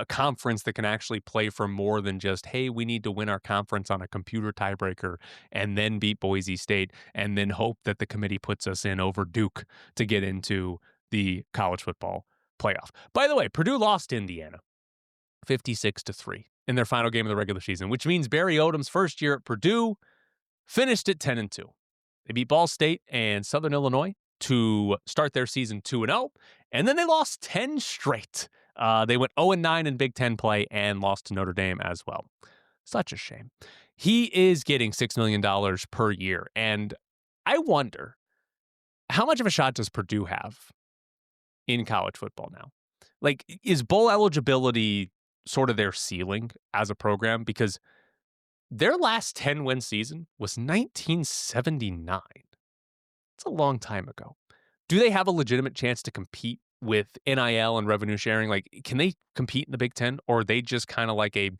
conference that can actually play for more than just, hey, we need to win our conference on a computer tiebreaker and then beat Boise State and then hope that the committee puts us in over Duke to get into the college football playoff. By the way, Purdue lost to Indiana 56-3 in their final game of the regular season, which means Barry Odom's first year at Purdue finished at 10-2. They beat Ball State and Southern Illinois to start their season 2-0, and then they lost 10 straight They went 0-9 in Big Ten play and lost to Notre Dame as well. Such a shame. He is getting $6 million per year. And I wonder, how much of a shot does Purdue have in college football now? Like, is bowl eligibility sort of their ceiling as a program? Because their last 10-win season was 1979. It's a long time ago. Do they have a legitimate chance to compete with NIL and revenue sharing? Like, can they compete in the Big Ten, or are they just kind of like a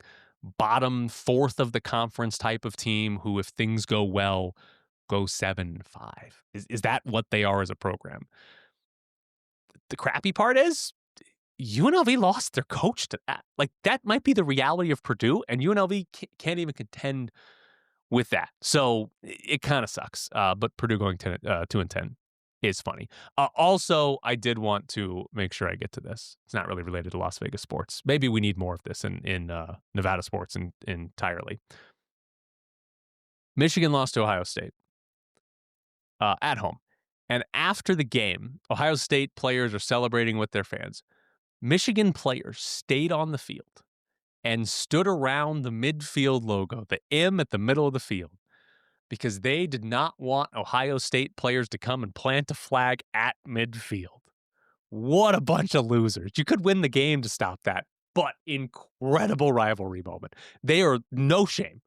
bottom fourth of the conference type of team who, if things go well, go 7-5? Is that what they are as a program? The crappy part is UNLV lost their coach to that. Like, that might be the reality of Purdue, and UNLV can't even contend with that. So it kind of sucks. But Purdue going 2-10 is funny. Also, I did want to make sure I get to this. It's not really related to Las Vegas sports. Maybe we need more of this in Nevada sports entirely. Michigan lost to Ohio State at home. And after the game, Ohio State players are celebrating with their fans. Michigan players stayed on the field and stood around the midfield logo, the M at the middle of the field, because they did not want Ohio State players to come and plant a flag at midfield. What a bunch of losers. You could win the game to stop that, but incredible rivalry moment. They are no shame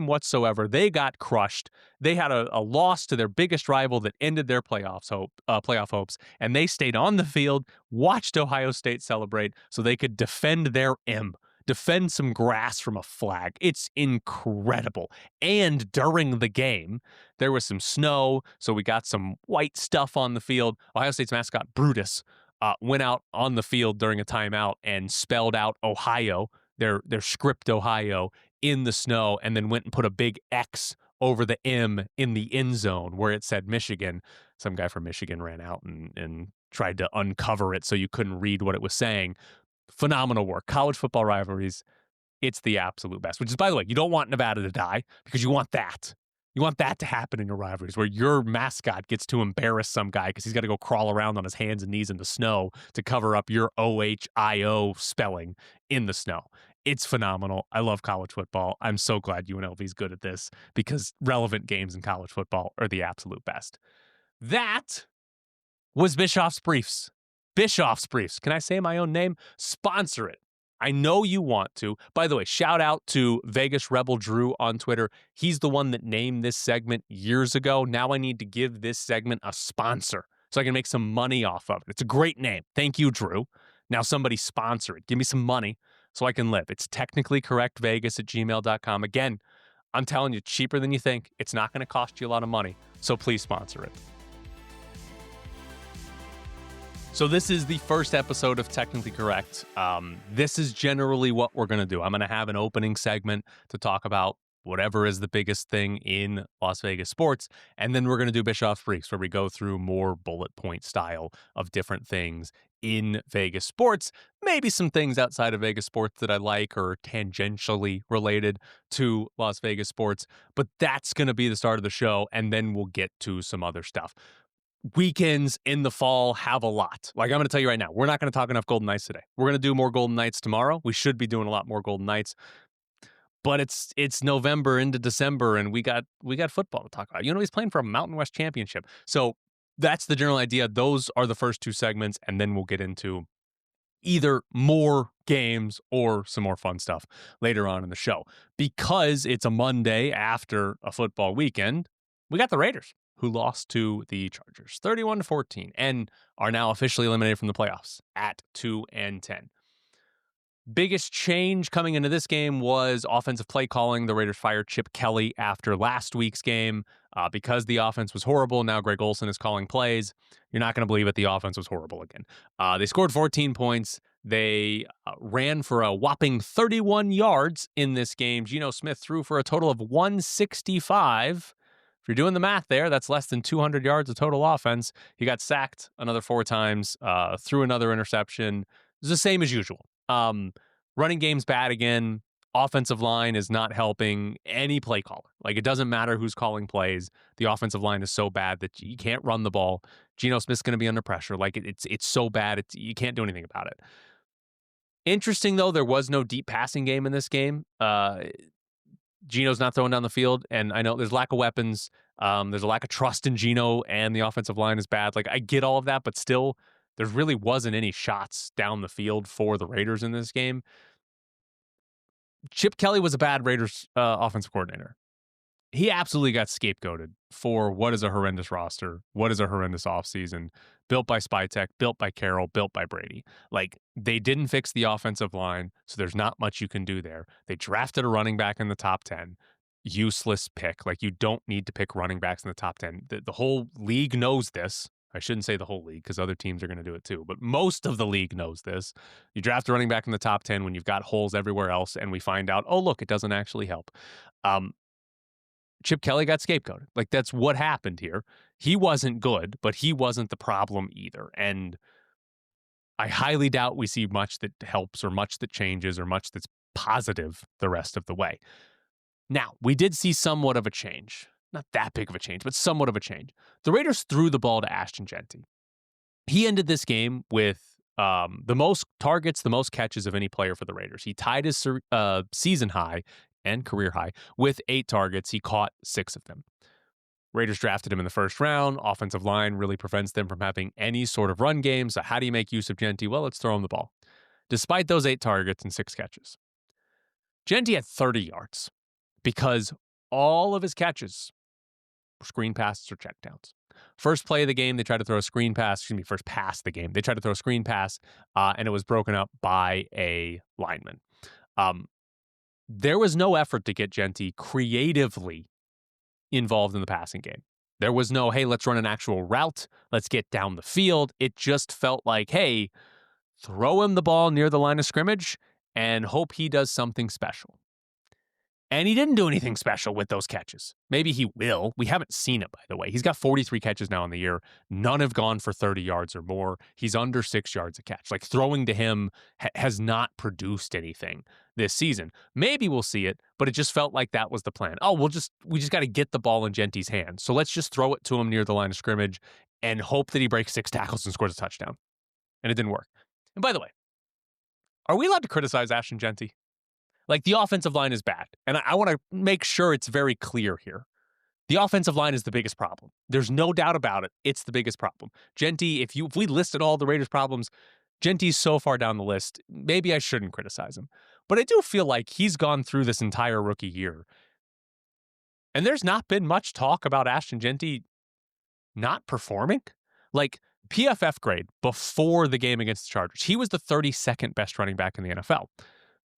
whatsoever. They got crushed. They had a loss to their biggest rival that ended their playoff hopes, and they stayed on the field, watched Ohio State celebrate so they could defend their M. Defend some grass from a flag. It's incredible. And during the game, there was some snow, so we got some white stuff on the field. Ohio State's mascot, Brutus, went out on the field during a timeout and spelled out Ohio, their script Ohio, in the snow, and then went and put a big X over the M in the end zone where it said Michigan. Some guy from Michigan ran out and tried to uncover it so you couldn't read what it was saying. Phenomenal work. College football rivalries, it's the absolute best. Which is, by the way, you don't want Nevada to die because you want that. You want that to happen in your rivalries where your mascot gets to embarrass some guy because he's got to go crawl around on his hands and knees in the snow to cover up your OHIO spelling in the snow. It's phenomenal. I love college football. I'm so glad UNLV is good at this because relevant games in college football are the absolute best. That was Bischoff's Briefs. Bischoff's Briefs. Can I say my own name? Sponsor it. I know you want to. By the way, shout out to Vegas Rebel Drew on Twitter. He's the one that named this segment years ago. Now I need to give this segment a sponsor so I can make some money off of it. It's a great name. Thank you, Drew. Now somebody sponsor it. Give me some money so I can live. It's technically correct Vegas@gmail.com. Again, I'm telling you, cheaper than you think. It's not going to cost you a lot of money. So please sponsor it. So this is the first episode of Technically Correct. This is generally what we're going to do. I'm going to have an opening segment to talk about whatever is the biggest thing in Las Vegas sports. And then we're going to do Bischoff's Briefs, where we go through more bullet point style of different things in Vegas sports. Maybe some things outside of Vegas sports that I like or tangentially related to Las Vegas sports. But that's going to be the start of the show. And then we'll get to some other stuff. Weekends in the fall have a lot. Like, I'm going to tell you right now, we're not going to talk enough Golden Knights today. We're going to do more Golden Knights tomorrow. We should be doing a lot more Golden Knights. But it's November into December, and we got football to talk about. You know, he's playing for a Mountain West championship. So that's the general idea. Those are the first two segments, and then we'll get into either more games or some more fun stuff later on in the show. Because it's a Monday after a football weekend, we got the Raiders, who lost to the Chargers 31-14 and are now officially eliminated from the playoffs at 2-10. Biggest change coming into this game was offensive play calling. The Raiders fired Chip Kelly after last week's game because the offense was horrible. Now Greg Olsen is calling plays. You're not going to believe it. The offense was horrible again. They scored 14 points. They ran for a whopping 31 yards in this game. Geno Smith threw for a total of 165. If you're doing the math there, that's less than 200 yards of total offense. He got sacked another 4 times, threw another interception. It's the same as usual. Running game's bad again. Offensive line is not helping any play caller. Like, it doesn't matter who's calling plays. The offensive line is so bad that you can't run the ball. Geno Smith's going to be under pressure. Like, it's so bad, you can't do anything about it. Interesting, though, there was no deep passing game in this game. Geno's not throwing down the field, and I know there's lack of weapons. There's a lack of trust in Geno, and the offensive line is bad. Like, I get all of that, but still, there really wasn't any shots down the field for the Raiders in this game. Chip Kelly was a bad Raiders offensive coordinator. He absolutely got scapegoated for what is a horrendous roster, what is a horrendous offseason, built by Spytek, built by Carroll, built by Brady. Like, they didn't fix the offensive line, so there's not much you can do there. They drafted a running back in the top 10. Useless pick. Like, you don't need to pick running backs in the top 10. The whole league knows this. I shouldn't say the whole league because other teams are going to do it too, but most of the league knows this. You draft a running back in the top 10 when you've got holes everywhere else, and we find out, oh, look, it doesn't actually help. Chip Kelly got scapegoated. Like, that's what happened here. He wasn't good, but he wasn't the problem either. And I highly doubt we see much that helps or much that changes or much that's positive the rest of the way. Now, we did see somewhat of a change. Not that big of a change, but somewhat of a change. The Raiders threw the ball to Ashton Jeanty. He ended this game with the most targets, the most catches of any player for the Raiders. He tied his season high and career high with 8 targets. He caught 6 of them. Raiders drafted him in the first round. Offensive line really prevents them from having any sort of run game. So how do you make use of Jeanty? Well, let's throw him the ball. Despite those 8 targets and 6 catches, Jeanty had 30 yards because all of his catches were screen passes or checkdowns. First play of the game, they tried to throw a screen pass. First pass of the game, they tried to throw a screen pass, and it was broken up by a lineman. There was no effort to get Jeanty creatively involved in the passing game. There was no, hey, let's run an actual route. Let's get down the field. It just felt like, hey, throw him the ball near the line of scrimmage and hope he does something special. And he didn't do anything special with those catches. Maybe he will. We haven't seen it, by the way. He's got 43 catches now in the year. None have gone for 30 yards or more. He's under 6 yards a catch. Like, throwing to him has not produced anything this season. Maybe we'll see it, but it just felt like that was the plan. Oh, we just got to get the ball in Jeanty's hands. So let's just throw it to him near the line of scrimmage and hope that he breaks 6 tackles and scores a touchdown. And it didn't work. And by the way, are we allowed to criticize Ashton Jeanty? Like, the offensive line is bad. And I want to make sure it's very clear here. The offensive line is the biggest problem. There's no doubt about it. It's the biggest problem. Jeanty, if we listed all the Raiders' problems, Jeanty's so far down the list, maybe I shouldn't criticize him. But I do feel like he's gone through this entire rookie year. And there's not been much talk about Ashton Jeanty not performing. Like, PFF grade before the game against the Chargers, he was the 32nd best running back in the NFL.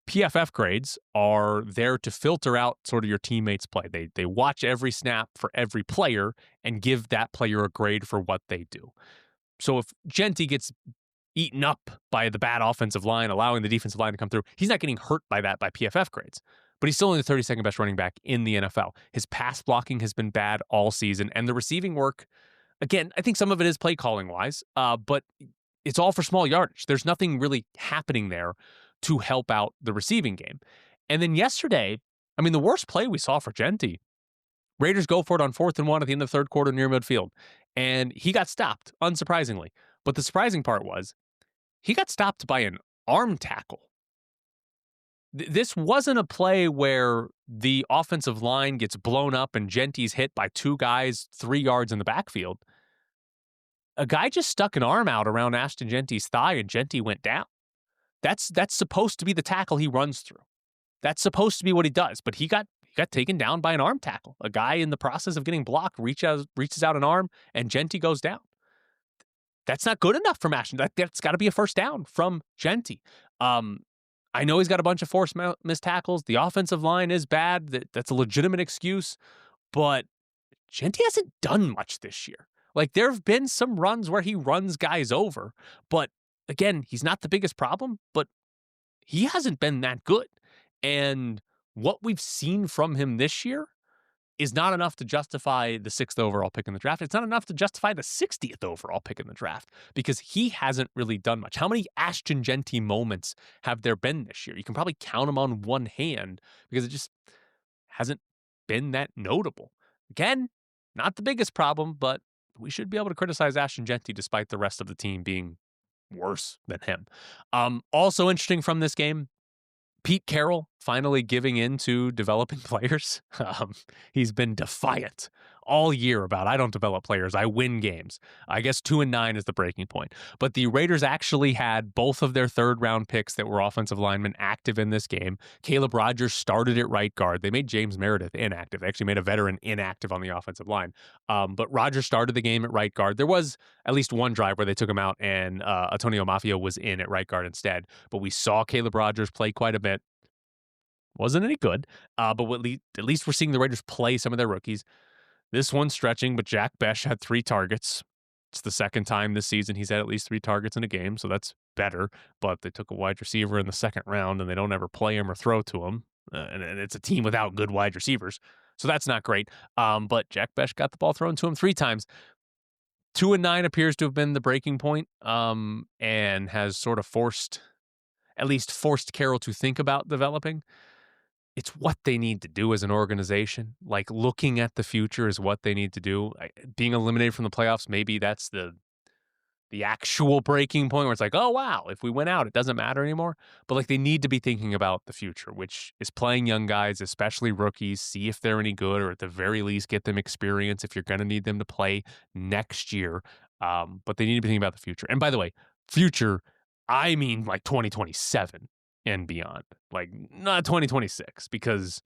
PFF grades are there to filter out sort of your teammates' play. They watch every snap for every player and give that player a grade for what they do. So if Jeanty gets eaten up by the bad offensive line, allowing the defensive line to come through, he's not getting hurt by that by PFF grades. But he's still only the 32nd best running back in the NFL. His pass blocking has been bad all season, and the receiving work, again, I think some of it is play calling wise, but it's all for small yardage. There's nothing really happening there to help out the receiving game. And then yesterday, I mean, the worst play we saw for Jeanty, Raiders go for it on 4th and 1 at the end of the third quarter near midfield. And he got stopped, unsurprisingly. But the surprising part was he got stopped by an arm tackle. This wasn't a play where the offensive line gets blown up and Jeanty's hit by 2 guys 3 yards in the backfield. A guy just stuck an arm out around Ashton Jeanty's thigh and Jeanty went down. That's supposed to be the tackle he runs through. That's supposed to be what he does. But he got taken down by an arm tackle. A guy in the process of getting blocked reaches out an arm, and Jeanty goes down. That's not good enough from Ashton. That's got to be a first down from Jeanty. I know he's got a bunch of forced missed tackles. The offensive line is bad. That's a legitimate excuse. But Jeanty hasn't done much this year. Like, there have been some runs where he runs guys over, but again, he's not the biggest problem, but he hasn't been that good. And what we've seen from him this year is not enough to justify the 6th overall pick in the draft. It's not enough to justify the 60th overall pick in the draft because he hasn't really done much. How many Ashton Jeanty moments have there been this year? You can probably count them on one hand because it just hasn't been that notable. Again, not the biggest problem, but we should be able to criticize Ashton Jeanty despite the rest of the team being worse than him. Also interesting from this game, Pete Carroll finally giving in to developing players. He's been defiant all year about I don't develop players, I win games. I guess 2-9 is the breaking point. But the Raiders actually had both of their third round picks that were offensive linemen active in this game. Caleb Rogers started at right guard. They made James Meredith inactive. They actually made a veteran inactive on the offensive line. But Rogers started the game at right guard. There was at least one drive where they took him out and Antonio Mafia was in at right guard instead. But we saw Caleb Rogers play quite a bit. Wasn't any good, but at least we're seeing the Raiders play some of their rookies. This one's stretching, but Jack Besh had 3 targets. It's the second time this season he's had at least 3 targets in a game, so that's better. But they took a wide receiver in the second round, and they don't ever play him or throw to him. And it's a team without good wide receivers, so that's not great. But Jack Besh got the ball thrown to him 3 times. 2-9 appears to have been the breaking point, and has sort of forced Carroll to think about developing. It's what they need to do as an organization. Like, looking at the future is what they need to do. Being eliminated from the playoffs, maybe that's the actual breaking point where it's like, oh, wow, if we went out, it doesn't matter anymore. But like, they need to be thinking about the future, which is playing young guys, especially rookies, see if they're any good, or at the very least get them experience if you're going to need them to play next year. But they need to be thinking about the future. And by the way, future, I mean like 2027 and beyond, like not 2026, because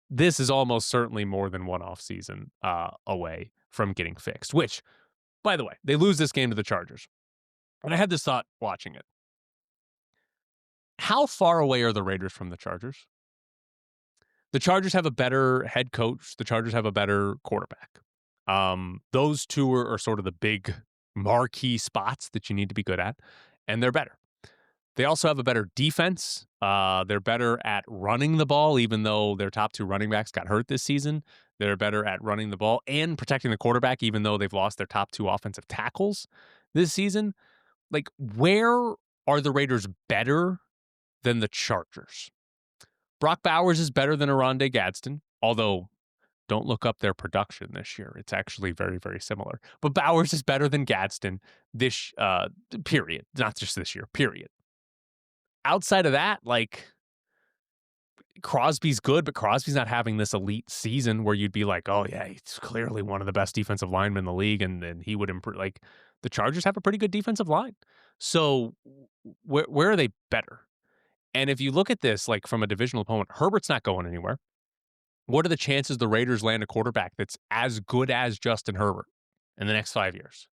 this is almost certainly more than one off season away from getting fixed, which, by the way, they lose this game to the Chargers. And I had this thought watching it. How far away are the Raiders from the Chargers? The Chargers have a better head coach. The Chargers have a better quarterback. Those two are sort of the big marquee spots that you need to be good at, and they're better. They also have a better defense. They're better at running the ball, even though their top 2 running backs got hurt this season. They're better at running the ball and protecting the quarterback, even though they've lost their top 2 offensive tackles this season. Like, where are the Raiders better than the Chargers? Brock Bowers is better than Oronde Gadsden, although don't look up their production this year. It's actually very, very similar. But Bowers is better than Gadsden this period, not just this year, period. Outside of that, like, Crosby's good, but Crosby's not having this elite season where you'd be like, oh, yeah, he's clearly one of the best defensive linemen in the league, and he would improve. Like, the Chargers have a pretty good defensive line. So where are they better? And if you look at this, like, from a divisional opponent, Herbert's not going anywhere. What are the chances the Raiders land a quarterback that's as good as Justin Herbert in the next 5 years?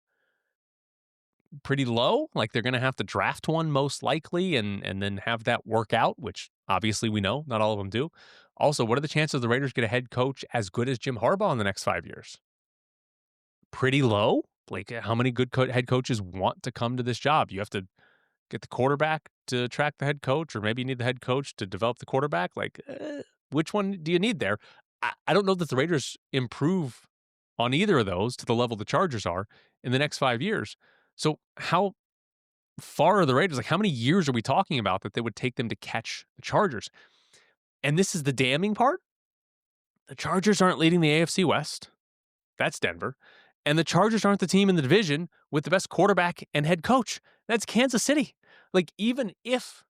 Pretty low. Like, they're going to have to draft one most likely and then have that work out, which obviously we know not all of them do. Also, what are the chances the Raiders get a head coach as good as Jim Harbaugh in the next 5 years? Pretty low. Like, how many good head coaches want to come to this job? You have to get the quarterback to attract the head coach, or maybe you need the head coach to develop the quarterback. Like, which one do you need there? I don't know that the Raiders improve on either of those to the level the Chargers are in the next 5 years. So how far are the Raiders? Like, how many years are we talking about that they would take them to catch the Chargers? And this is the damning part. The Chargers aren't leading the AFC West. That's Denver. And the Chargers aren't the team in the division with the best quarterback and head coach. That's Kansas City. Like, even if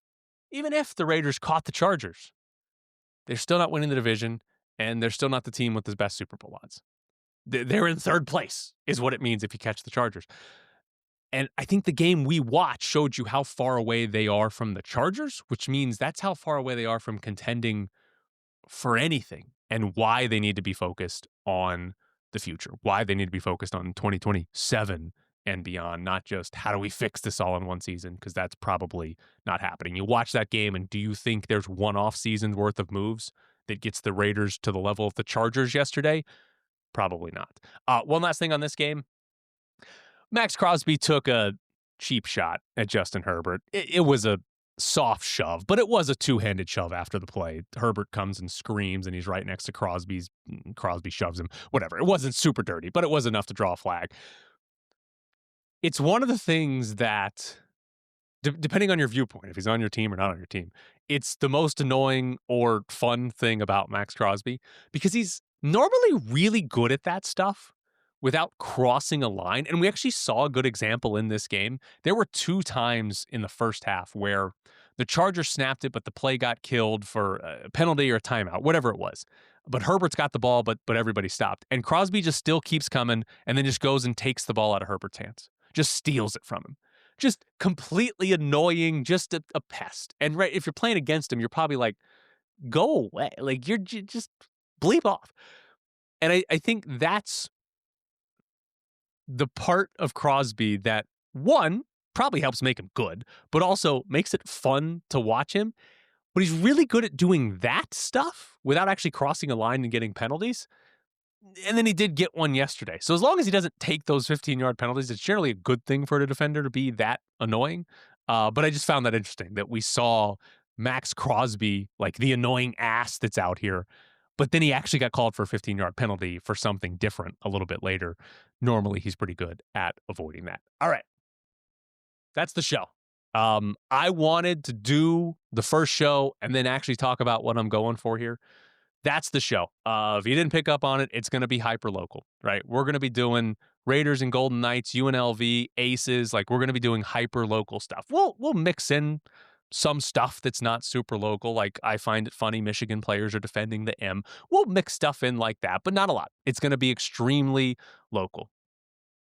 the Raiders caught the Chargers, they're still not winning the division, and they're still not the team with the best Super Bowl odds. They're in third place is what it means if you catch the Chargers. And I think the game we watched showed you how far away they are from the Chargers, which means that's how far away they are from contending for anything, and why they need to be focused on the future, why they need to be focused on 2027 and beyond, not just how do we fix this all in one season, because that's probably not happening. You watch that game, and do you think there's one off season's worth of moves that gets the Raiders to the level of the Chargers yesterday? Probably not. One last thing on this game. Max Crosby took a cheap shot at Justin Herbert. It was a soft shove, but it was a 2-handed shove after the play. Herbert comes and screams, and he's right next to Crosby's. Crosby shoves him. Whatever. It wasn't super dirty, but it was enough to draw a flag. It's one of the things that, depending on your viewpoint, if he's on your team or not on your team, it's the most annoying or fun thing about Max Crosby, because he's normally really good at that stuff, without crossing a line. And we actually saw a good example in this game. There were 2 times in the first half where the Chargers snapped it, but the play got killed for a penalty or a timeout, whatever it was. But Herbert's got the ball, but everybody stopped. And Crosby just still keeps coming and then just goes and takes the ball out of Herbert's hands. Just steals it from him. Just completely annoying, just a pest. And right, if you're playing against him, you're probably like, go away. Like, you just bleep off. And I think that's the part of Crosby that, one, probably helps make him good, but also makes it fun to watch him. But he's really good at doing that stuff without actually crossing a line and getting penalties. And then he did get one yesterday. So as long as he doesn't take those 15-yard penalties, it's generally a good thing for a defender to be that annoying. But I just found that interesting that we saw Max Crosby, like the annoying ass that's out here, but then he actually got called for a 15-yard penalty for something different a little bit later. Normally, he's pretty good at avoiding that. All right. That's the show. I wanted to do the first show and then actually talk about what I'm going for here. That's the show. If you didn't pick up on it, it's going to be hyper local, right? We're going to be doing Raiders and Golden Knights, UNLV, Aces. Like, we're going to be doing hyper local stuff. We'll mix in some stuff that's not super local. Like, I find it funny Michigan players are defending the M. We'll mix stuff in like that, but not a lot. It's going to be extremely local.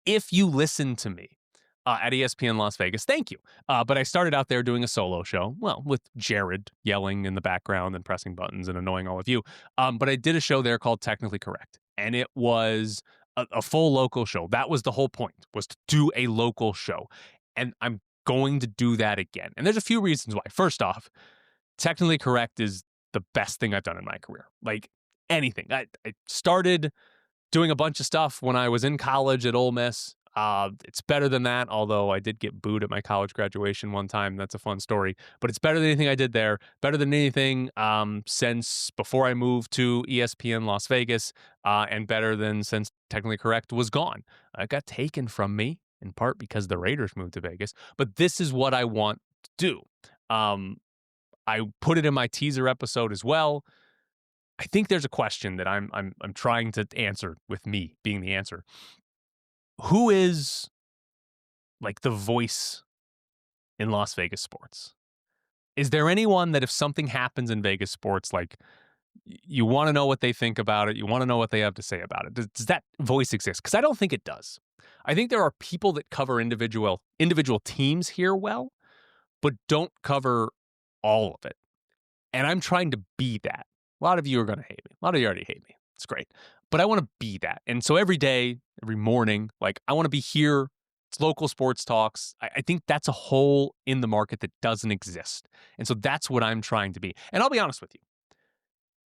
If you listen to me at ESPN Las Vegas, thank you. But I started out there doing a solo show, well, with Jared yelling in the background and pressing buttons and annoying all of you. But I did a show there called Technically Correct, and it was a full local show. That was the whole point, was to do a local show. And I'm going to do that again. And there's a few reasons why. First off, Technically Correct is the best thing I've done in my career. Like, anything. I started doing a bunch of stuff when I was in college at Ole Miss. It's better than that, although I did get booed at my college graduation one time. That's a fun story. But it's better than anything I did there. Better than anything since before I moved to ESPN Las Vegas, and better than since Technically Correct was gone. It got taken from me, in part because the Raiders moved to Vegas. But this is what I want to do. I put it in my teaser episode as well. I think there's a question that I'm trying to answer with me being the answer. Who is like the voice in Las Vegas sports? Is there anyone that if something happens in Vegas sports, like you want to know what they think about it, you want to know what they have to say about it? Does that voice exist? Because I don't think it does. I think there are people that cover individual teams here well, but don't cover all of it. And I'm trying to be that. A lot of you are going to hate me. A lot of you already hate me. It's great. But I want to be that. And so every day, every morning, like I want to be here. It's local sports talks. I think that's a hole in the market that doesn't exist. And so that's what I'm trying to be. And I'll be honest with you.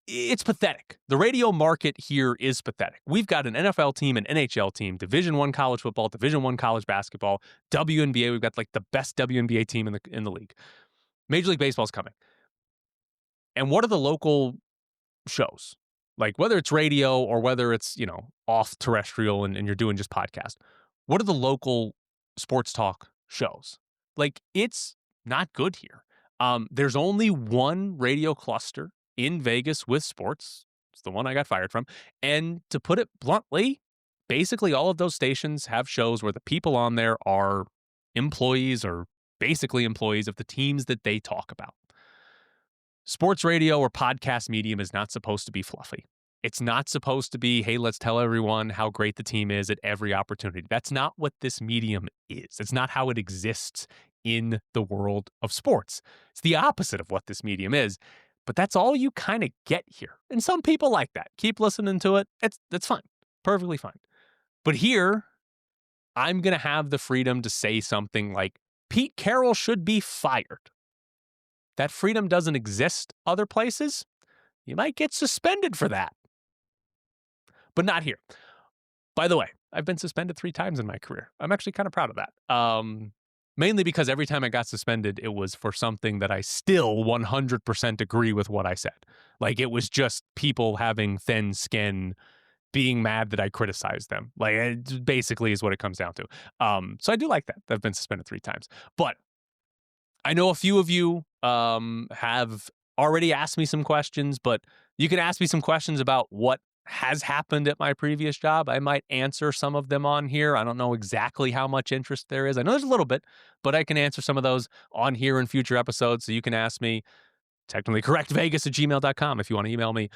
It's pathetic. The radio market here is pathetic. We've got an NFL team, an NHL team, Division I college football, Division I college basketball, WNBA. We've got like the best WNBA team in the league. Major League Baseball's coming. And what are the local shows? Like whether it's radio or whether it's, off terrestrial and you're doing just podcast. What are the local sports talk shows? Like, it's not good here. There's only one radio cluster in Vegas with sports. It's the one I got fired from. And to put it bluntly, basically all of those stations have shows where the people on there are employees or basically employees of the teams that they talk about. Sports radio or podcast medium is not supposed to be fluffy. It's not supposed to be, hey, let's tell everyone how great the team is at every opportunity. That's not what this medium is. It's not how it exists in the world of sports. It's the opposite of what this medium is. But that's all you kind of get here. And some people like that. Keep listening to it. That's fine. Perfectly fine. But here, I'm going to have the freedom to say something like, Pete Carroll should be fired. That freedom doesn't exist other places. You might get suspended for that. But not here. By the way, I've been suspended 3 times in my career. I'm actually kind of proud of that. Mainly because every time I got suspended, it was for something that I still 100% agree with what I said. Like, it was just people having thin skin, being mad that I criticized them. Like, it basically is what it comes down to. So I do like that. I've been suspended 3 times. But I know a few of you have already asked me some questions, but you can ask me some questions about what has happened at my previous job. I might answer some of them on here. I don't know exactly how much interest there is. I know there's a little bit, but I can answer some of those on here in future episodes. So you can ask me technically correct Vegas@gmail.com if you want to email me,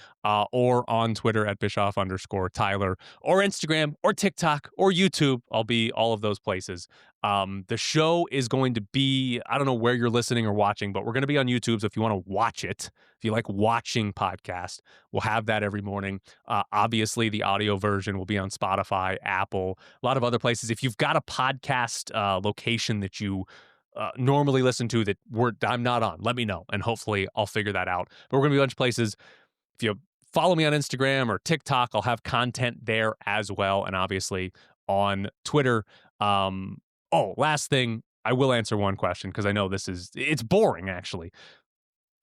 or on Twitter at Bischoff_Tyler, or Instagram, or TikTok, or YouTube. I'll be all of those places. The show is going to be, I don't know where you're listening or watching, but we're going to be on YouTube. So if you want to watch it, if you like watching podcast, we'll have that every morning. Obviously, the audio version will be on Spotify, Apple, a lot of other places. If you've got a podcast location that you normally listen to that I'm not on, let me know, and hopefully I'll figure that out. But we're going to be a bunch of places. If you follow me on Instagram or TikTok, I'll have content there as well, and obviously on Twitter. Last thing, I will answer one question because I know it's boring, actually.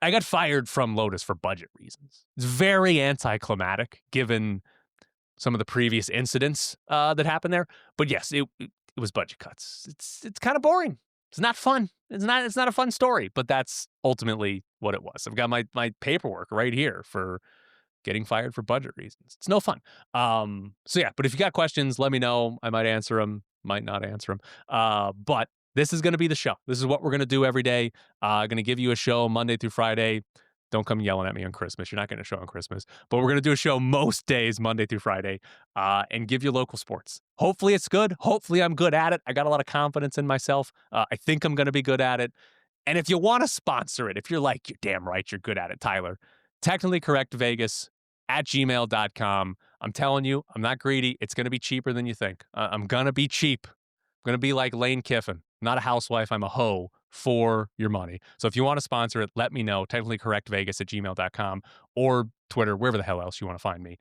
I got fired from Lotus for budget reasons. It's very anticlimactic given some of the previous incidents that happened there. But yes, it was budget cuts. It's kind of boring. It's not fun. It's not a fun story, but that's ultimately what it was. I've got my paperwork right here for getting fired for budget reasons. It's no fun. So yeah, but if you got questions, let me know. I might answer them, might not answer them. But this is going to be the show. This is what we're going to do every day. Going to give you a show Monday through Friday. Don't come yelling at me on Christmas. You're not getting a show on Christmas. But we're going to do a show most days, Monday through Friday, and give you local sports. Hopefully it's good. Hopefully I'm good at it. I got a lot of confidence in myself. I think I'm going to be good at it. And if you want to sponsor it, if you're like, you're damn right, you're good at it, Tyler, technically correct Vegas@gmail.com. I'm telling you, I'm not greedy. It's going to be cheaper than you think. I'm going to be cheap. I'm going to be like Lane Kiffin. I'm not a housewife. I'm a hoe for your money. So if you want to sponsor it, let me know. Technically correct Vegas@gmail.com or Twitter, wherever the hell else you want to find me.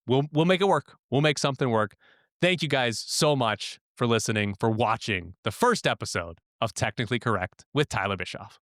We'll make it work. We'll make something work. Thank you guys so much for listening, for watching the first episode of Technically Correct with Tyler Bischoff.